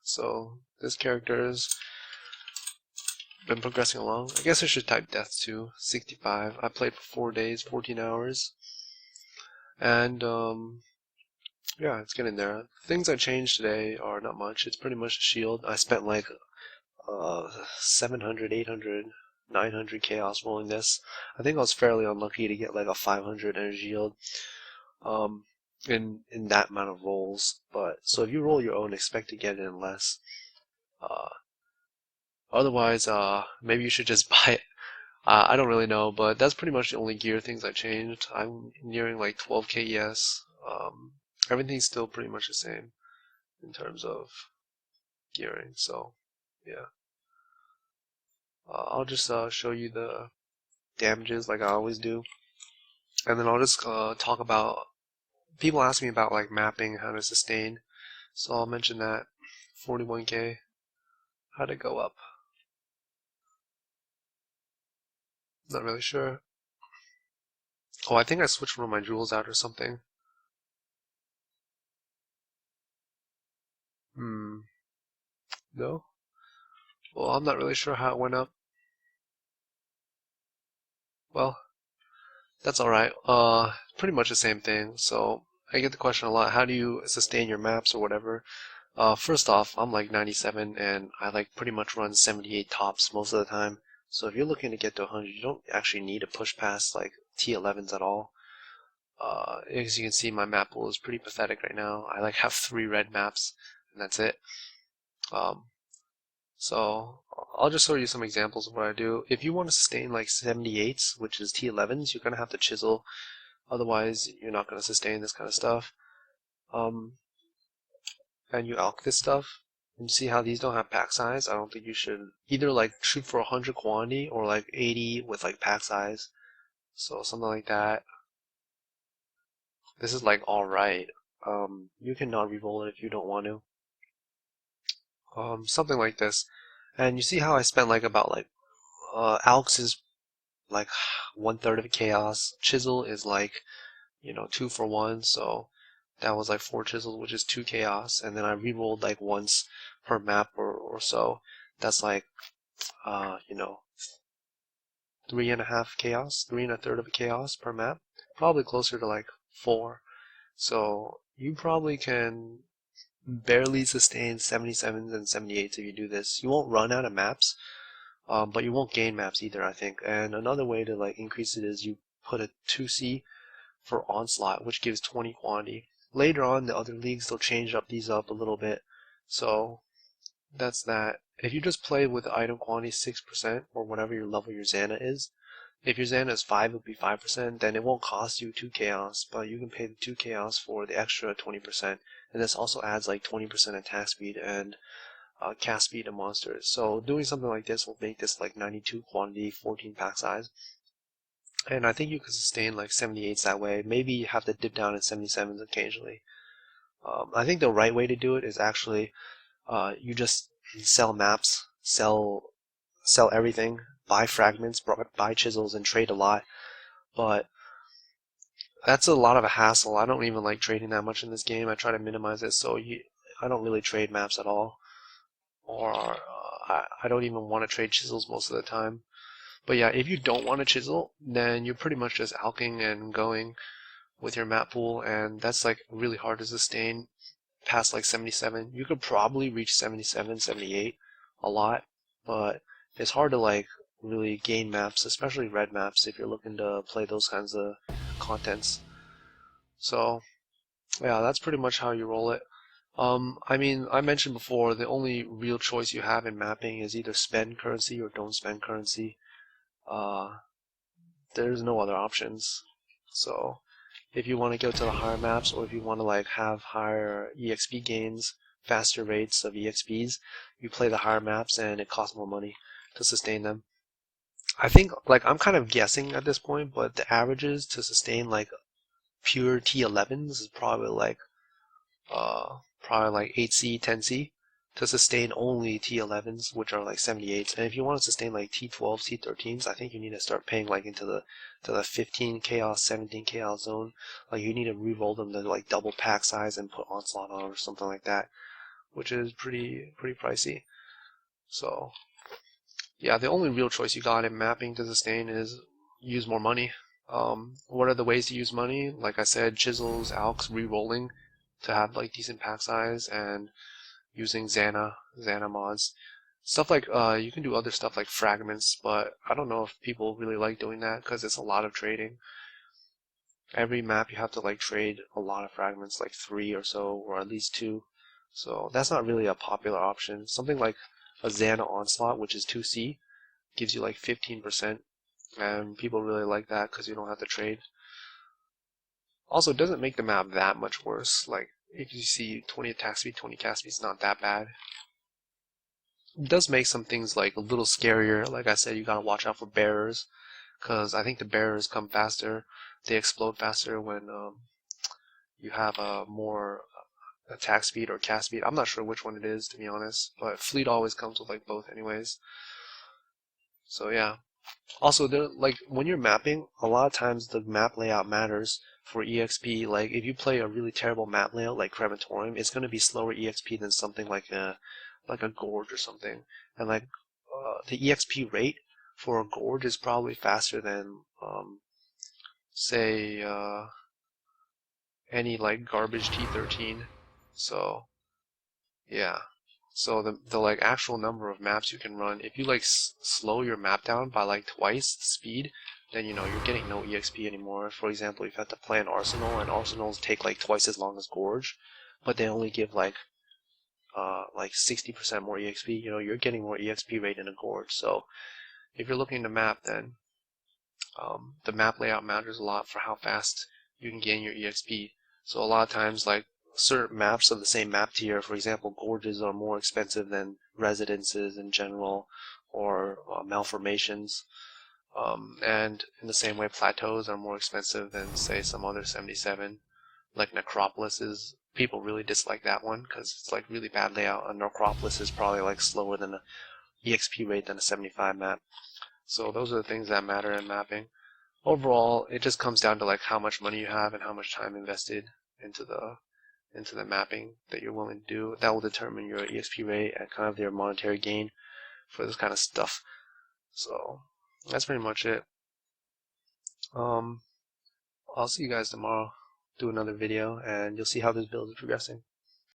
So this character has been progressing along. I guess I should type death too. 65. I played for 4 days, 14 hours. And yeah, it's getting there. Things I changed today are not much. It's pretty much a shield. I spent like 700, 800, 900 chaos rolling this. I think I was fairly unlucky to get like a 500 energy shield in that amount of rolls. But so if you roll your own, expect to get it in less. Otherwise, maybe you should just buy it. I don't really know, but that's pretty much the only gear things I changed. I'm nearing like 12k ES. Everything's still pretty much the same in terms of gearing. So yeah, I'll just show you the damages like I always do, and then I'll just talk about. People ask me about like mapping, how to sustain, so I'll mention that. 41k, how to go up. Not really sure. Oh, I think I switched one of my jewels out or something. No? Well, I'm not really sure how it went up. Well, that's alright. Pretty much the same thing. So, I get the question a lot, how do you sustain your maps or whatever? First off, I'm like 97 and I like pretty much run 78 tops most of the time. So if you're looking to get to 100, you don't actually need to push past like T11s at all. As you can see, my map pool is pretty pathetic right now. I like have 3 red maps and that's it. So I'll just show you some examples of what I do. If you want to sustain like 78s, which is T11s, you're going to have to chisel. Otherwise, you're not going to sustain this kind of stuff. And you alch this stuff. And you see how these don't have pack size? I don't think you should either like shoot for 100 quantity or like 80 with like pack size. So something like that. This is like alright. You can not reroll it if you don't want to. Something like this. And you see how I spent like about like alch is like 1/3 of a chaos. Chisel is like, 2 for 1, so that was like 4 chisels, which is 2 chaos, and then I re-rolled like once per map or so. That's like 3.5 chaos, 3 1/3 of a chaos per map. Probably closer to like 4. So you probably can barely sustain 77s and 78s if you do this. You won't run out of maps. But you won't gain maps either, I think. And another way to like increase it is you put a 2C for onslaught, which gives 20 quantity. Later on, the other leagues they'll change these up a little bit. So that's that. If you just play with item quantity 6% or whatever your level your Xana is, if your Xana is 5, it would be 5%. Then it won't cost you 2 chaos, but you can pay the 2 chaos for the extra 20%. And this also adds like 20% attack speed and cast speed of monsters. So doing something like this will make this like 92 quantity, 14 pack size. And I think you can sustain like 78s that way. Maybe you have to dip down in 77s occasionally. I think the right way to do it is actually you just sell maps, sell everything, buy fragments, buy chisels, and trade a lot. But that's a lot of a hassle. I don't even like trading that much in this game. I try to minimize it, so I don't really trade maps at all. Or I don't even want to trade chisels most of the time. But yeah, if you don't want to chisel, then you're pretty much just alching and going with your map pool, and that's like really hard to sustain past like 77. You could probably reach 77, 78 a lot, but it's hard to like really gain maps, especially red maps if you're looking to play those kinds of contents. So yeah, that's pretty much how you roll it. I mean, I mentioned before, the only real choice you have in mapping is either spend currency or don't spend currency. There's no other options. So, if you want to go to the higher maps, or if you want to like have higher EXP gains, faster rates of EXPs, you play the higher maps, and it costs more money to sustain them. I think, like, I'm kind of guessing at this point, but the averages to sustain like pure T11s is probably like 8C, 10C to sustain only T11s, which are like 78s. And if you want to sustain like T12s, T13s, I think you need to start paying like into the 15 chaos, 17 chaos zone. Like you need to re-roll them to like double pack size and put onslaught on or something like that. which is pretty pricey. So yeah, the only real choice you got in mapping to sustain is use more money. What are the ways to use money? Like I said, chisels, alks, re-rolling to have like decent pack size, and using Xana mods. Stuff like you can do other stuff like fragments, but I don't know if people really like doing that because it's a lot of trading. Every map you have to like trade a lot of fragments, like 3 or so, or at least 2. So that's not really a popular option. Something like a Xana Onslaught, which is 2C, gives you like 15%, and people really like that because you don't have to trade. Also, it doesn't make the map that much worse. Like, if you see 20 attack speed, 20 cast speed, it's not that bad. It does make some things like a little scarier. Like I said, you gotta watch out for bearers, because I think the bearers come faster. They explode faster when you have a more attack speed or cast speed. I'm not sure which one it is, to be honest, but fleet always comes with like both anyways. So yeah. Also, like when you're mapping, a lot of times the map layout matters for EXP. Like if you play a really terrible map layout like Crematorium, it's going to be slower EXP than something like a Gorge or something. And like the EXP rate for a Gorge is probably faster than say any like garbage T13. So yeah. So the like actual number of maps you can run, if you like slow your map down by like twice the speed, then you know you're getting no EXP anymore. For example, if you have to play an Arsenal, and Arsenals take like twice as long as Gorge, but they only give like 60% more EXP, you know, you're getting more EXP rate in a Gorge. So if you're looking to map, then the map layout matters a lot for how fast you can gain your EXP. So a lot of times, like certain maps of the same map tier, for example, gorges are more expensive than residences in general, or malformations. And in the same way, plateaus are more expensive than, say, some other 77. Like Necropolis is, people really dislike that one because it's like really bad layout. And Necropolis is probably like slower than the EXP rate than a 75 map. So those are the things that matter in mapping. Overall, it just comes down to like how much money you have and how much time invested into the mapping that you're willing to do. That will determine your EXP rate and kind of your monetary gain for this kind of stuff. So that's pretty much it. I'll see you guys tomorrow. Do another video, and you'll see how this build is progressing.